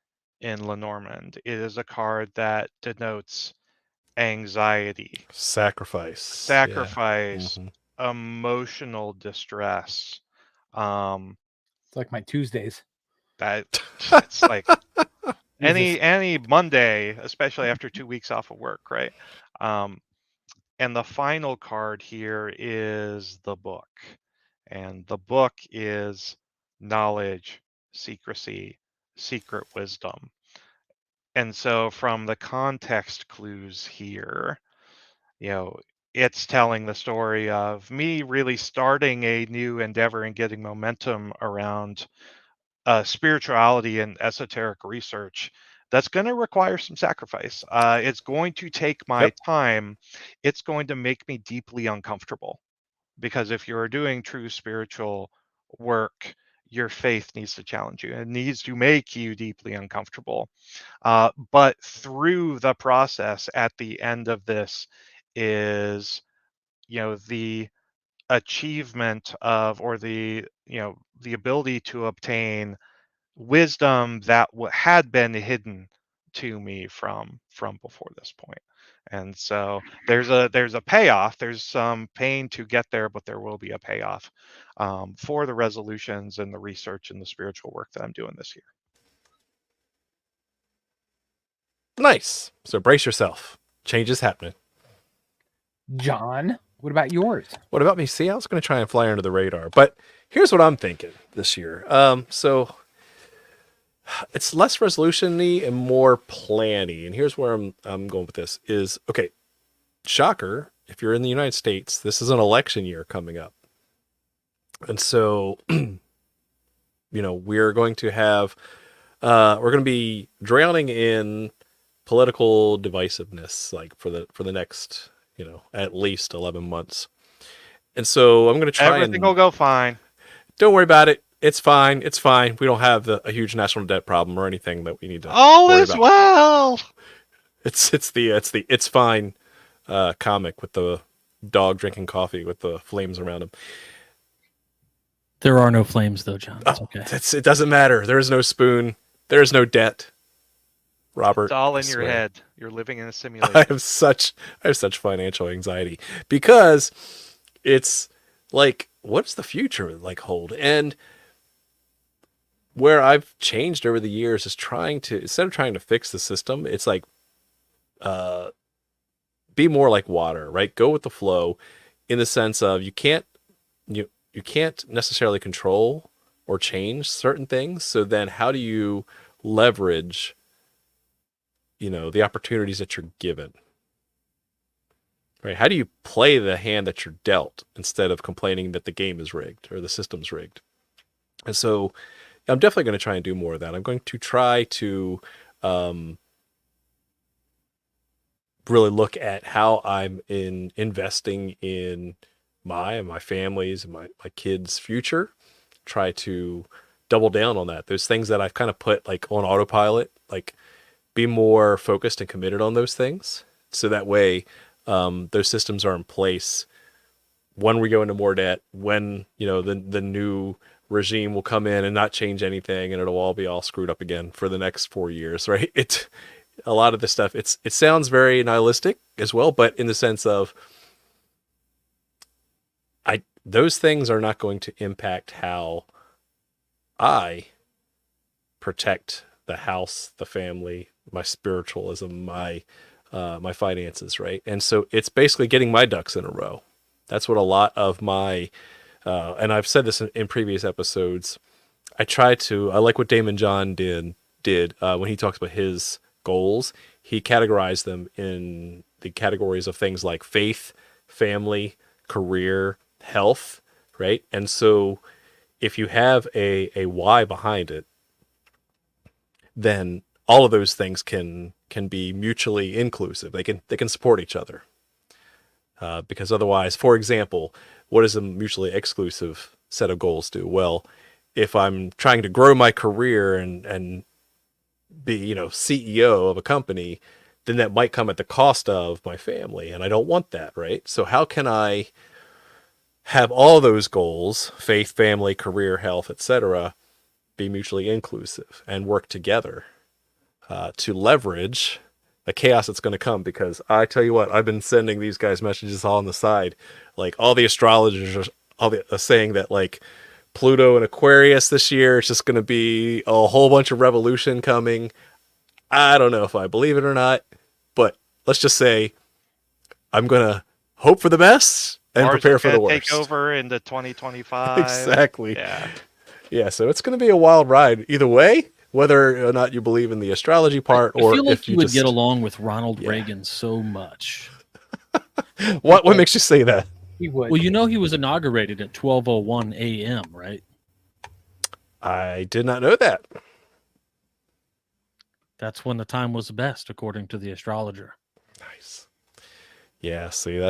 in Lenormand. It is a card that denotes anxiety, Sacrifice. Yeah. sacrifice, Mhm. emotional distress. Um, It's like my Tuesdays. that it's like Jesus. any Monday, especially after 2 weeks off of work, right? Um, and the final card here is the book, and the book is knowledge, secrecy, secret wisdom. And so, from the context clues here, you know, it's telling the story of me really starting a new endeavor and getting momentum around spirituality and esoteric research. That's going to require some sacrifice. It's going to take my Yep. time. It's going to make me deeply uncomfortable, because if you're doing true spiritual work, your faith needs to challenge you. It needs to make you deeply uncomfortable. But through the process, at the end of this, is the achievement of, or the ability to obtain wisdom that had been hidden to me from before this point. And so there's a payoff. There's some pain to get there, but there will be a payoff for the resolutions and the research and the spiritual work that I'm doing this year. Nice. So brace yourself. Change is happening. John, what about yours? What about me? See, I was going to try and fly under the radar, but here's what I'm thinking this year. So it's less resolution-y and more planning. And here's where I'm going with this is, okay, shocker, if you're in the United States, this is an election year coming up. And so, we're going to have, we're going to be drowning in political divisiveness, like for the next, at least 11 months. And so I'm going to try Everything will go fine. Don't worry about it. It's fine. It's fine. We don't have a huge national debt problem or anything that we need to All worry is about. well. It's fine comic with the dog drinking coffee with the flames around him. There are no flames, though, John. It's okay. It doesn't matter. There is no spoon. There is no debt. Robert, It's all I in your swear. head. You're living in a simulation. I have such financial anxiety because it's like, what's the future like hold? And where I've changed over the years is instead of trying to fix the system, it's like, be more like water, right? Go with the flow, in the sense of you can't necessarily control or change certain things. So then how do you leverage, the opportunities that you're given? Right? How do you play the hand that you're dealt instead of complaining that the game is rigged or the system's rigged? And so I'm definitely going to try and do more of that. I'm going to try to really look at how I'm investing in my family's and my kids' future. Try to double down on that. Those things that I've kind of put like on autopilot, like be more focused and committed on those things. So that way, those systems are in place when we go into more debt, when, the new regime will come in and not change anything, and it'll all be all screwed up again for the next 4 years, right? A lot of this stuff, it sounds very nihilistic as well, but in the sense of those things are not going to impact how I protect the house, the family, my spiritualism, my finances, right? And so it's basically getting my ducks in a row. That's what a lot of my, and I've said this in previous episodes, I like what Damon John did when he talks about his goals. He categorized them in the categories of things like faith, family, career, health, right? And so if you have a why behind it, then all of those things can be mutually inclusive. They can support each other. Because otherwise, for example, what does a mutually exclusive set of goals do? Well, if I'm trying to grow my career and be, CEO of a company, then that might come at the cost of my family, and I don't want that, right? So how can I have all those goals, faith, family, career, health, etc., be mutually inclusive and work together to leverage the chaos that's going to come? Because I tell you what, I've been sending these guys messages all on the side, like all the astrologers are saying that like Pluto and Aquarius this year, it's just going to be a whole bunch of revolution coming. I don't know if I believe it or not, but let's just say I'm going to hope for the best and Mars prepare is for the gonna worst. Take over into 2025. Exactly. Yeah. Yeah, so it's going to be a wild ride either way, whether or not you believe in the astrology part, I or feel like if you would get along with Ronald Reagan so much. What makes you say that? He would. Well, he was inaugurated at 12:01 a.m., right? I did not know that. That's when the time was the best, according to the astrologer. Nice. Yeah, see,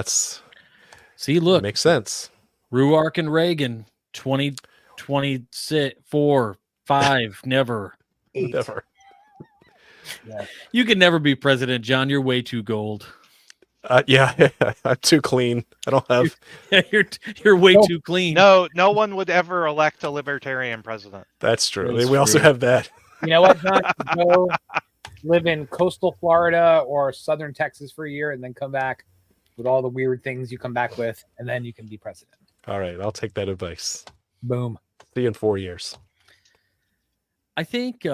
look, makes sense. Ruark and Reagan, 2026, 4, 5, never. 8. Never. Yeah. You can never be president, John. You're way too gold. Yeah, I'm too clean. I don't have. You're way too clean. No one would ever elect a libertarian president. That's true. That's We also true. have that. You know what, John? Go live in coastal Florida or southern Texas for a year and then come back with all the weird things you come back with, and then you can be president. All right, I'll take that advice. Boom. See you in 4 years. I think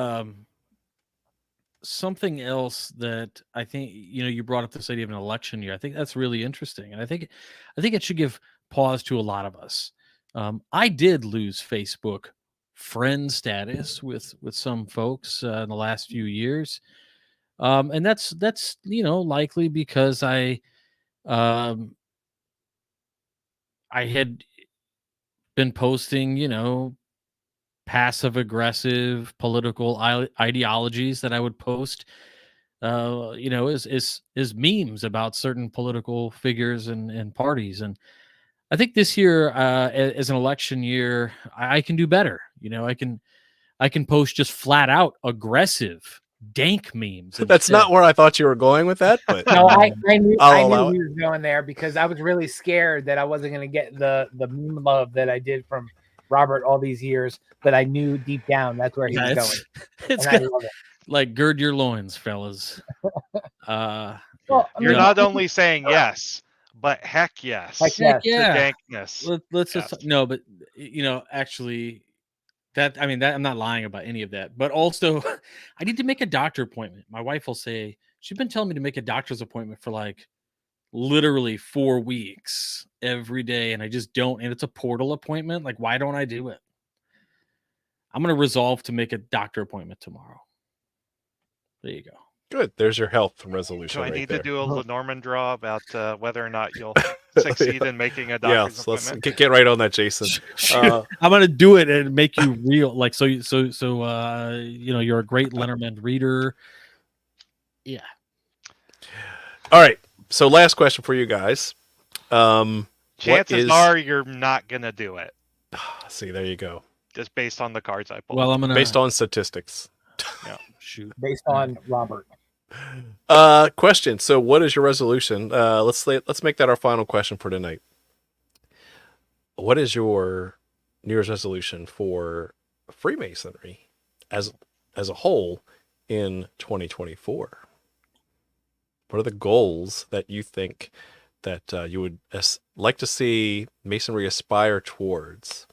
something else that I think, you brought up this idea of an election year. I think that's really interesting. And I think it should give pause to a lot of us. I did lose Facebook friend status with some folks in the last few years. And that's likely because I had been posting, passive aggressive political ideologies that I would post, as memes about certain political figures and parties. And I think this year, as an election year, I can do better. I can post just flat out aggressive, dank memes. That's instead. not where I thought you were going with that, but No, I knew allow he was going there because I was really scared that I wasn't going to get the meme love that I did from Robert all these years, but I knew deep down that's where he was going. It's And I good. love it. Like gird your loins, fellas. Well, I You're mean, not only saying yes, but heck yes. Heck Heck yes. To yeah. dankness. Let's Yes. just no, but actually, that I'm not lying about any of that. But also, I need to make a doctor appointment. My wife will say she's been telling me to make a doctor's appointment for like literally 4 weeks every day, and I just don't. And it's a portal appointment. Like, why don't I do it? I'm gonna resolve to make a doctor appointment tomorrow. There you go. Good. There's your health resolution. Do I right need there. to do a Lenormand draw about whether or not you'll succeed in making a doctor's Yes, let's appointment? get right on that, Jason. Sure. I'm gonna do it and make you real. Like so. You're a great Lenormand reader. Yeah. All right. So last question for you guys. Chances are you're not gonna do it, See, there you go. just based on the cards I pulled. Well, I'm gonna Based on statistics. shoot. based on Robert. Question. So what is your resolution? Let's make that our final question for tonight. What is your New Year's resolution for Freemasonry as a whole in 2024? What are the goals that you think that you would like to see Masonry aspire towards?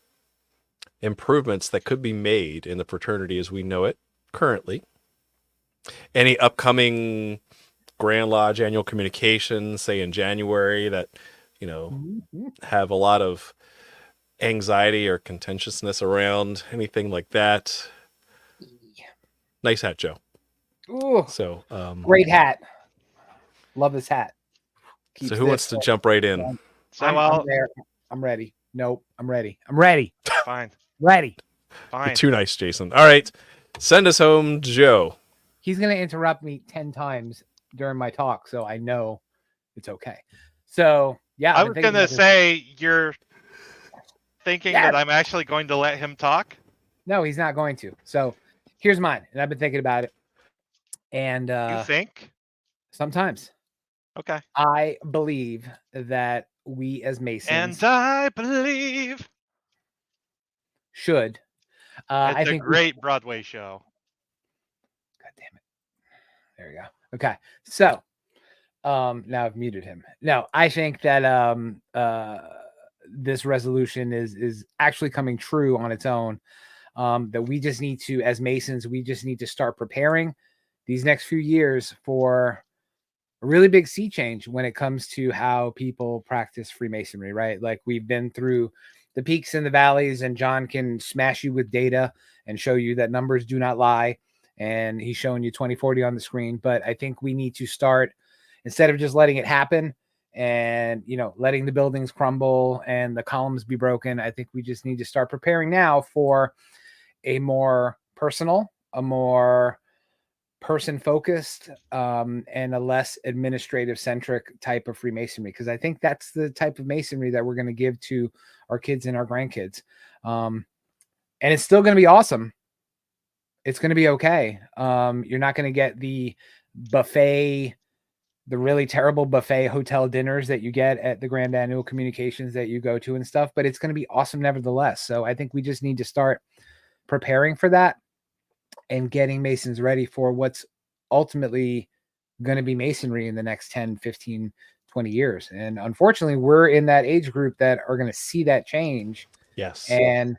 Improvements that could be made in the fraternity as we know it currently. Any upcoming Grand Lodge annual communications, say in January, that have a lot of anxiety or contentiousness around, anything like that? Nice hat, Joe. Ooh, So great hat. Love this hat. So who wants to jump right in? So I'm there. I'm ready. Nope. I'm ready. I'm ready. Fine. Ready. Fine. You're too nice, Jason. All right. Send us home, Joe. He's going to interrupt me 10 times during my talk, so I know it's okay. So, yeah. I was going to say you're thinking Yeah. that I'm actually going to let him talk? No, he's not going to. So, here's mine, and I've been thinking about it. And You think? sometimes. Okay. I believe that we as Masons And I believe should. it's I a think great Broadway show. God damn it. There we go. Okay. So now I've muted him. No, I think that this resolution is actually coming true on its own. That we just need to, as Masons, we just need to start preparing these next few years for a really big sea change when it comes to how people practice Freemasonry, right? Like we've been through the peaks and the valleys, and John can smash you with data and show you that numbers do not lie. And he's showing you 2040 on the screen. But I think we need to start, instead of just letting it happen and, letting the buildings crumble and the columns be broken, I think we just need to start preparing now for a more personal, a more person-focused, and a less administrative-centric type of Freemasonry, because I think that's the type of Masonry that we're going to give to our kids and our grandkids. And it's still going to be awesome. It's going to be okay. You're not going to get the buffet, the really terrible buffet hotel dinners that you get at the grand annual communications that you go to and stuff, but it's going to be awesome nevertheless. So I think we just need to start preparing for that and getting Masons ready for what's ultimately going to be Masonry in the next 10, 15, 20 years. And unfortunately, we're in that age group that are going to see that change. Yes. And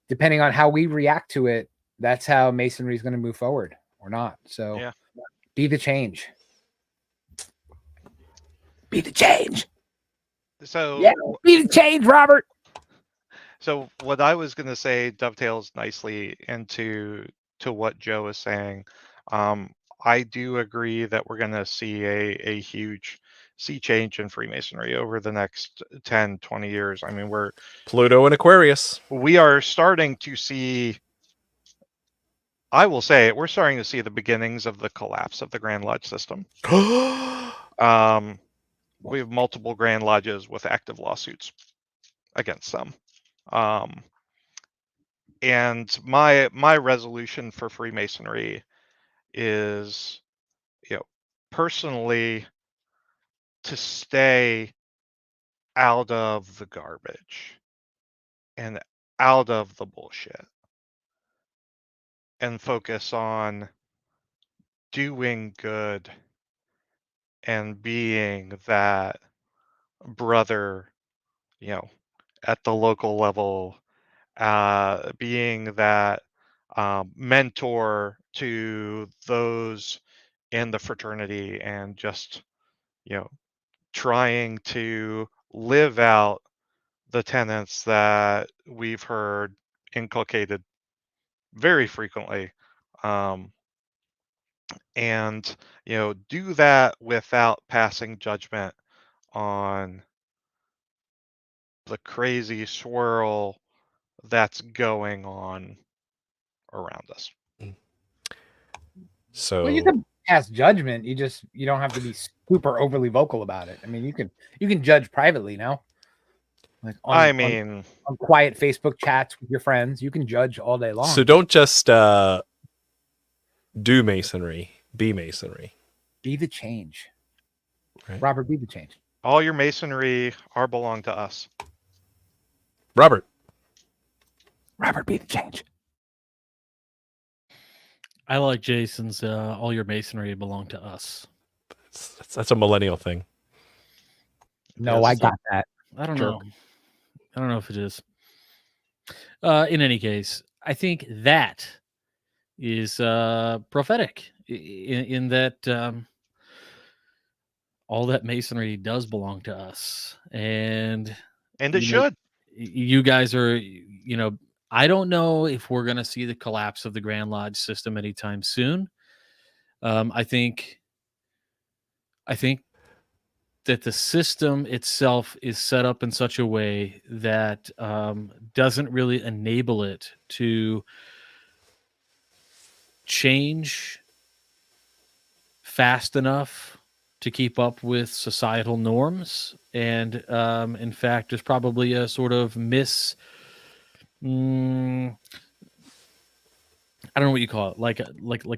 depending on how we react to it, that's how Masonry is going to move forward or not. So be the change. Be the change. So be the change, Robert. So what I was going to say dovetails nicely into what Joe is saying. I do agree that we're going to see a huge sea change in Freemasonry over the next 10, 20 years. I mean, we're Pluto and Aquarius. We are starting to see, I will say it, we're starting to see the beginnings of the collapse of the Grand Lodge system. We have multiple Grand Lodges with active lawsuits against them. And my resolution for Freemasonry is, personally, to stay out of the garbage and out of the bullshit and focus on doing good and being that brother, at the local level, being that mentor to those in the fraternity, and just, trying to live out the tenets that we've heard inculcated very frequently. And, do that without passing judgment on the crazy swirl that's going on around us. So Well, you can pass judgment. You don't have to be super overly vocal about it. I mean, you can judge privately now. Like on quiet Facebook chats with your friends, you can judge all day long. So don't just do masonry, be masonry. Be the change. Right. Robert, be the change. All your masonry belong to us. Robert, be the change. I like Jason's all your masonry belong to us. That's a millennial thing. No, I got that. I don't know. I don't know if it is. In any case, I think that is prophetic in that all that masonry does belong to us. And it should. You guys are, I don't know if we're going to see the collapse of the Grand Lodge system anytime soon. I think that the system itself is set up in such a way that doesn't really enable it to change fast enough to keep up with societal norms. And in fact, there's probably a sort of I don't know what you call it, like a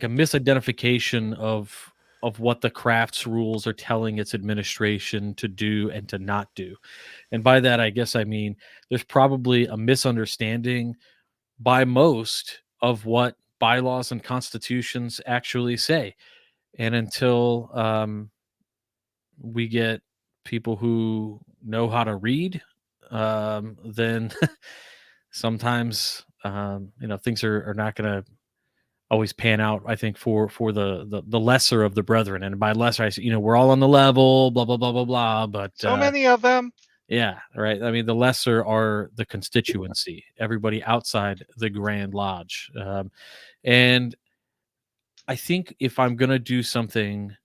misidentification of what the crafts rules are telling its administration to do and to not do. And by that, I guess I mean there's probably a misunderstanding by most of what bylaws and constitutions actually say. And until we get people who know how to read, then sometimes things are not going to always pan out, I think, for the lesser of the brethren. And by lesser, I say, we're all on the level, blah, blah, blah, blah, blah. But so many of them. Yeah, right. I mean, the lesser are the constituency, everybody outside the Grand Lodge. And I think if I'm going to do something,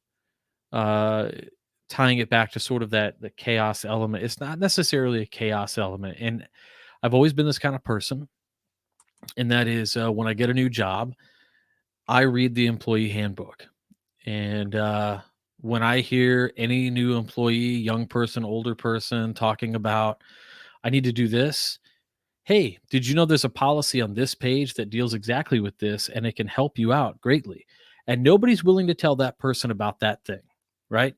tying it back to sort of the chaos element, it's not necessarily a chaos element. And I've always been this kind of person. And that is when I get a new job, I read the employee handbook. And when I hear any new employee, young person, older person, talking about, I need to do this. Hey, did you know there's a policy on this page that deals exactly with this, and it can help you out greatly? And nobody's willing to tell that person about that thing, right?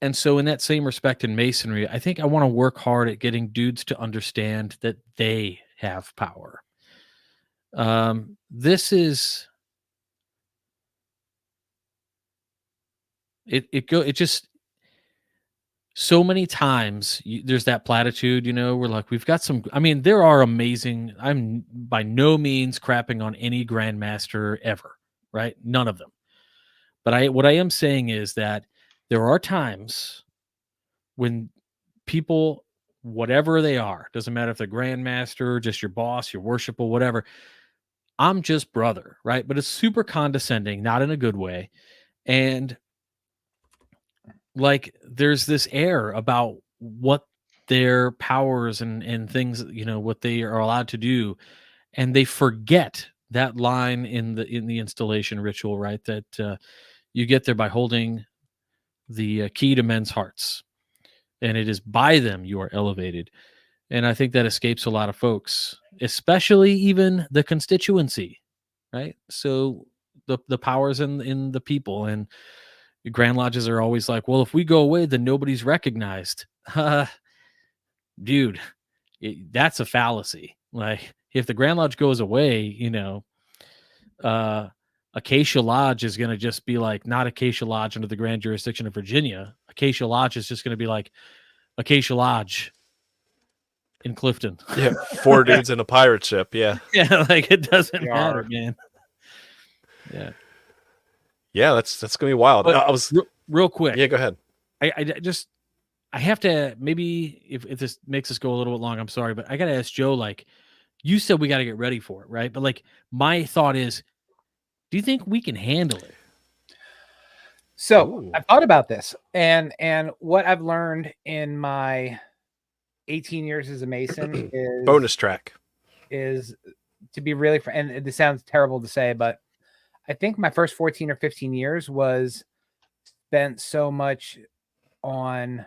And so in that same respect in masonry, I think I want to work hard at getting dudes to understand that they have power. This is it just so many times there's that platitude, we're like, we've got some, I mean, there are amazing, I'm by no means crapping on any grandmaster ever, right? None of them. But what I am saying is that there are times when people, whatever they are, doesn't matter if they're grandmaster, just your boss, your worshipful, whatever, I'm just brother, right? But it's super condescending, not in a good way. And like there's this air about what their powers and things, what they are allowed to do, and they forget that line in the installation ritual, right? That you get there by holding the key to men's hearts, and it is by them you are elevated. And I think that escapes a lot of folks, especially even the constituency, right? So the powers in the people, and the Grand Lodges are always like, well, if we go away, then nobody's recognized. Dude, that's a fallacy. Like if the Grand Lodge goes away, Acacia Lodge is going to just be like not Acacia Lodge under the grand jurisdiction of Virginia. Acacia Lodge is just going to be like Acacia Lodge in Clifton. Yeah, 4 dudes in a pirate ship. Yeah, Yeah, like it doesn't They matter, are. man. Yeah. yeah, that's gonna be wild. But I was real quick. yeah. Go ahead. I have to, maybe if this makes us go a little bit long, I'm sorry, but I got to ask Joe, like, you said we got to get ready for it, right? But like, my thought is, do you think we can handle it? So Ooh. I've thought about this, and what I've learned in my 18 years as a Mason is Bonus track. is to be really and this sounds terrible to say, but I think my first 14 or 15 years was spent so much on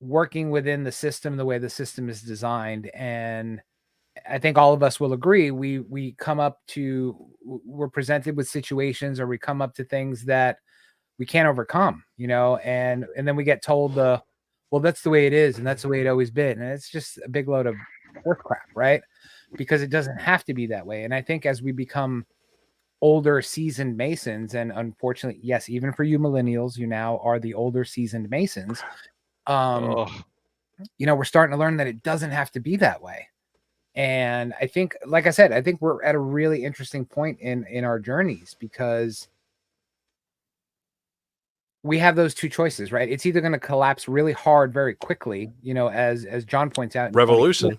working within the system, the way the system is designed. And I think all of us will agree, we're presented with situations, or we come up to things that we can't overcome, and then we get told well, that's the way it is, and that's the way it always been. And it's just a big load of horse crap, right? Because it doesn't have to be that way. And I think as we become older, seasoned Masons, and unfortunately, yes, even for you millennials, you now are the older, seasoned Masons. We're starting to learn that it doesn't have to be that way. And I think, like I said, I think we're at a really interesting point in our journeys, because we have those two choices, right? It's either going to collapse really hard very quickly, as John points out, Revolution.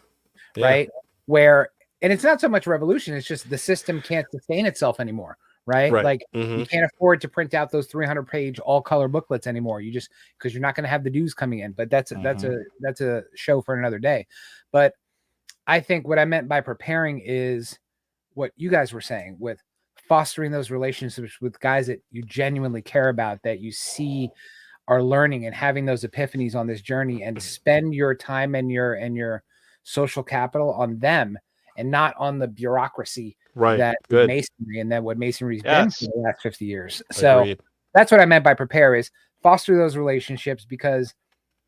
right? Where, and it's not so much revolution, it's just the system can't sustain itself anymore, right? Like you can't afford to print out those 300-page all color booklets anymore. You just, because you're not going to have the dues coming in. But that's a show for another day. But I think what I meant by preparing is what you guys were saying, with fostering those relationships with guys that you genuinely care about, that you see are learning and having those epiphanies on this journey, and spend your time and your social capital on them, and not on the bureaucracy that Masonry, and then what Masonry's been for the last 50 years. So Agreed. That's what I meant by prepare, is foster those relationships, because,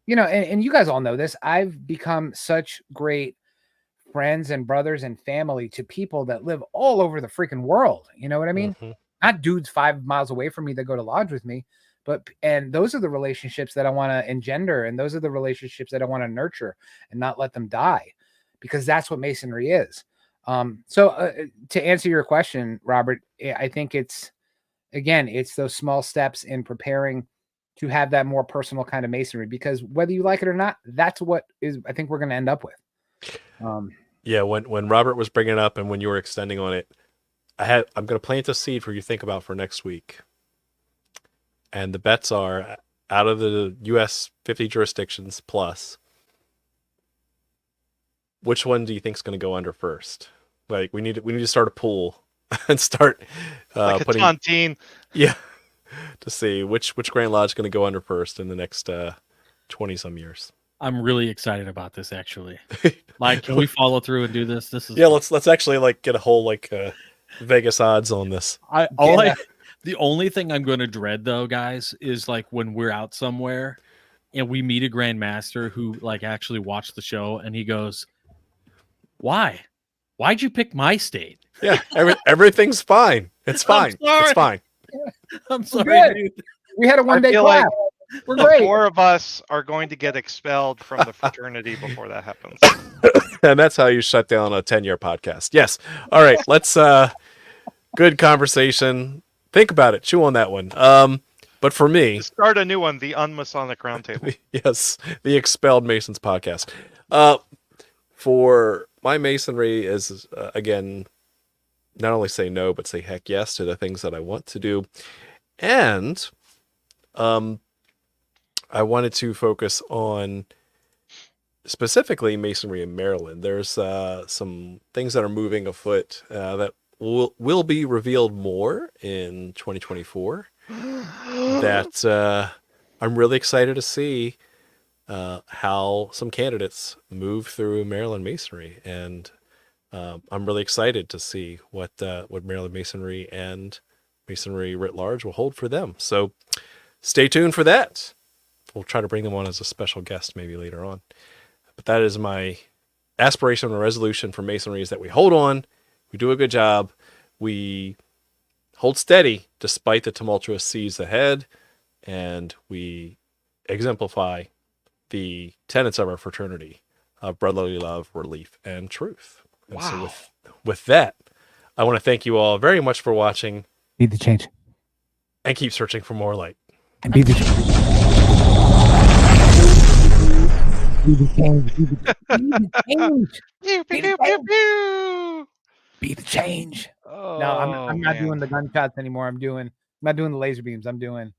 and you guys all know this, I've become such great friends and brothers and family to people that live all over the freaking world. You know what I mean? Not dudes 5 miles away from me that go to lodge with me, and those are the relationships that I want to engender. And those are the relationships that I want to nurture and not let them die, because that's what Masonry is. So to answer your question, Robert, I think it's those small steps in preparing to have that more personal kind of Masonry, because whether you like it or not, that's what I think we're going to end up with. Yeah, when Robert was bringing it up and when you were extending on it, I'm going to plant a seed for you to think about for next week. And the bets are, out of the U.S. 50 jurisdictions plus, which one do you think is going to go under first? Like, we need to start a pool and start like putting a tontine. Yeah, to see which Grand Lodge is going to go under first in the next 20 some years. I'm really excited about this, actually. Like, can we follow through and do this? This is let's actually like get a whole Vegas odds on this. The only thing I'm going to dread, though, guys, is like when we're out somewhere and we meet a Grand Master who like actually watched the show, and he goes, "Why? Why'd you pick my state?" Yeah, everything's fine. It's fine. It's fine. I'm sorry, dude. We had a one-day class. Like we're great. 4 of us are going to get expelled from the fraternity before that happens. And that's how you shut down a 10-year podcast. Yes. All right. Let's good conversation. Think about it. Chew on that one. But for me, start a new one, the Unmasonic Roundtable. Yes, the Expelled Masons podcast. For my Masonry is again, not only say no, but say heck yes to the things that I want to do. And I wanted to focus on specifically Masonry in Maryland. There's some things that are moving afoot that will be revealed more in 2024 that I'm really excited to see how some candidates move through Maryland Masonry. And I'm really excited to see what Maryland Masonry and Masonry writ large will hold for them. So stay tuned for that. We'll try to bring them on as a special guest maybe later on. But that is my aspiration and resolution for Masonry is that we hold on, we do a good job, we hold steady despite the tumultuous seas ahead, and we exemplify the tenets of our fraternity of brotherly love, relief, and truth. And Wow. so with that, I want to thank you all very much for watching. Be the change. And keep searching for more light. And be the change. Be the change. Be the change. Pew, Be pew, the pew, pew, change. pew. Be the change. Oh, No, I'm not man. doing the gunshots anymore. I'm not doing the laser beams. I'm doing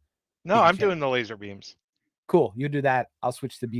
No, be the I'm change. doing the laser beams. Cool. You do that. I'll switch to be